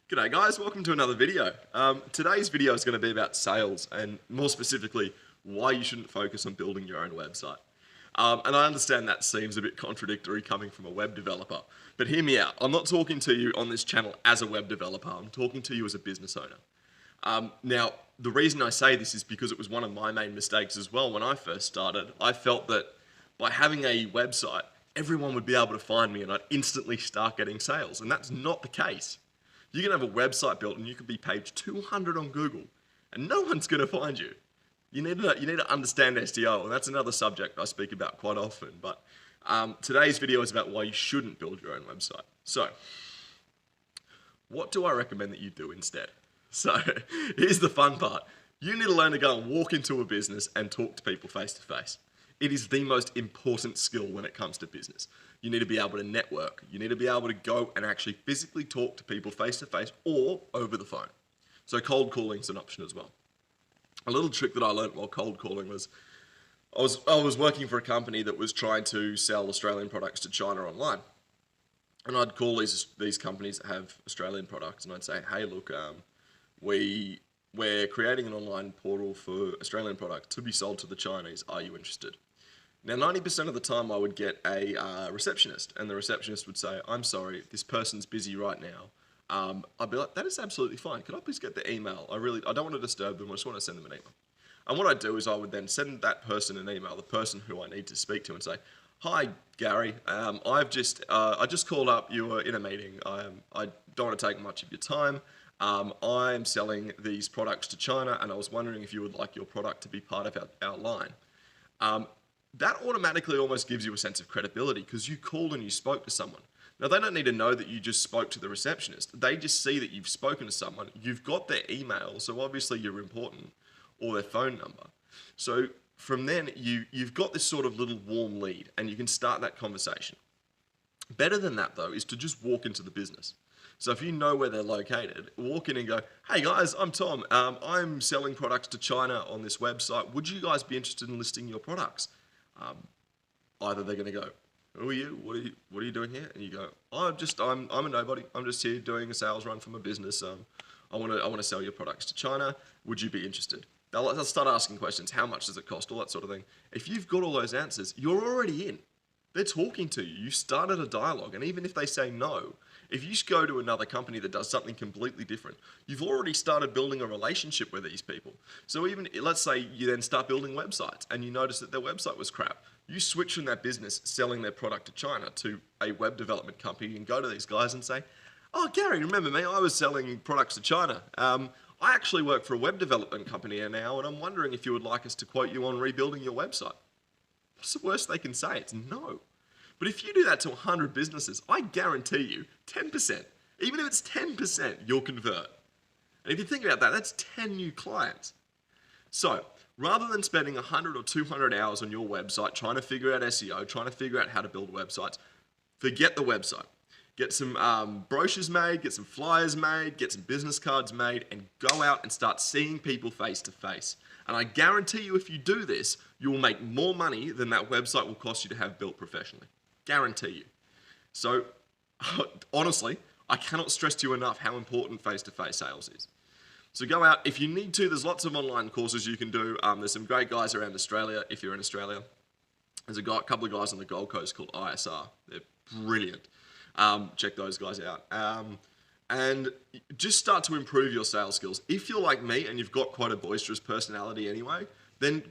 G'day guys, welcome to another video. Today's video is going to be about sales and more specifically why you shouldn't focus on building your own website. And I understand that seems a bit contradictory coming from a web developer, but hear me out. I'm not talking to you on this channel as a web developer, I'm talking to you as a business owner. Now, the reason I say this is because it was one of my main mistakes as well when I first started. I felt that by having a website, everyone would be able to find me and I'd instantly start getting sales, and that's not the case. You can have a website built and you could be page 200 on Google and no one's going to find you. You need to understand SEO, and that's another subject I speak about quite often. But today's video is about why you shouldn't build your own website. So, what do I recommend that you do instead? So, here's the fun part. You need to learn to go and walk into a business and talk to people face to face. It is the most important skill when it comes to business. You need to be able to network. You need to be able to go and actually physically talk to people face to face or over the phone. So cold calling is an option as well. A little trick that I learned while cold calling was I was working for a company that was trying to sell Australian products to China online. And I'd call these companies that have Australian products and I'd say, hey, look, we're creating an online portal for Australian products to be sold to the Chinese. Are you interested? Now, 90% of the time I would get a receptionist, and the receptionist would say, I'm sorry, this person's busy right now. I'd be like, that is absolutely fine. Can I please get the email? I don't want to disturb them. I just want to send them an email. And what I'd do is I would then send that person an email, the person who I need to speak to, and say, hi, Gary, I just called up. You were in a meeting. I don't want to take much of your time. I'm selling these products to China, and I was wondering if you would like your product to be part of our line. That automatically almost gives you a sense of credibility because you called and you spoke to someone. Now, they don't need to know that you just spoke to the receptionist. They just see that you've spoken to someone. You've got their email, so obviously you're important, or their phone number. So from then, you've got this sort of little warm lead, and you can start that conversation. Better than that, though, is to just walk into the business. So if you know where they're located, walk in and go, hey guys, I'm Tom. I'm selling products to China on this website. Would you guys be interested in listing your products? Either they're going to go, who are you? What are you doing here? And you go, I'm a nobody. I'm just here doing a sales run for my business. I want to sell your products to China. Would you be interested? They'll start asking questions. How much does it cost? All that sort of thing. If you've got all those answers, you're already in. They're talking to you. You started a dialogue. And even if they say no, if you go to another company that does something completely different, you've already started building a relationship with these people. So even, let's say you then start building websites and you notice that their website was crap. You switch from that business selling their product to China to a web development company and go to these guys and say, oh, Gary, remember me? I was selling products to China. I actually work for a web development company now, and I'm wondering if you would like us to quote you on rebuilding your website. What's the worst they can say? It's no. But if you do that to 100 businesses, I guarantee you 10%, even if it's 10%, you'll convert. And if you think about that, that's 10 new clients. So rather than spending 100 or 200 hours on your website trying to figure out SEO, trying to figure out how to build websites, forget the website. Get some brochures made, get some flyers made, get some business cards made, and go out and start seeing people face to face. And I guarantee you if you do this, you will make more money than that website will cost you to have built professionally. Guarantee you. So, honestly, I cannot stress to you enough how important face-to-face sales is. So go out, if you need to, there's lots of online courses you can do. There's some great guys around Australia, if you're in Australia. There's a couple of guys on the Gold Coast called ISR. They're brilliant. Check those guys out. And just start to improve your sales skills. If you're like me and you've got quite a boisterous personality anyway, then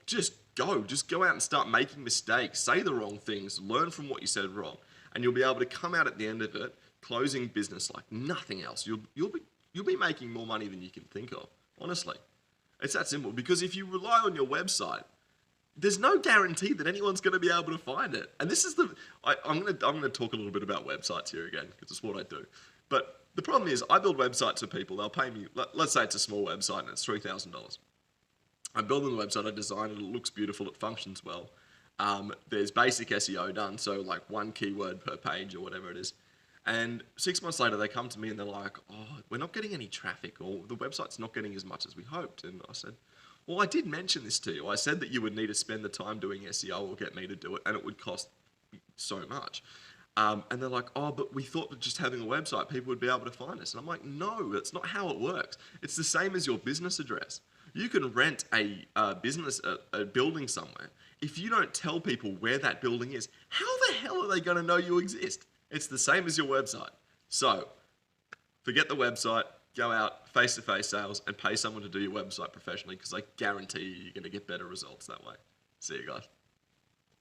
just go out and start making mistakes, say the wrong things, learn from what you said wrong, and you'll be able to come out at the end of it closing business like nothing else. You'll be making more money than you can think of, honestly. It's that simple, because if you rely on your website, there's no guarantee that anyone's going to be able to find it. And this is I'm going to talk a little bit about websites here again, because it's what I do. But the problem is, I build websites for people. They'll pay me, let's say it's a small website and it's $3,000. I build them the website, I design it, it looks beautiful, it functions well. There's basic SEO done, so like one keyword per page or whatever it is. And 6 months later, they come to me and they're like, oh, we're not getting any traffic, or the website's not getting as much as we hoped. And I said, well, I did mention this to you. I said that you would need to spend the time doing SEO or get me to do it, and it would cost so much. And they're like, oh, but we thought that just having a website, people would be able to find us. And I'm like, no, that's not how it works. It's the same as your business address. You can rent a building somewhere. If you don't tell people where that building is, how the hell are they going to know you exist? It's the same as your website. So forget the website, go out face-to-face sales and pay someone to do your website professionally, because I guarantee you, you're going to get better results that way. See you guys.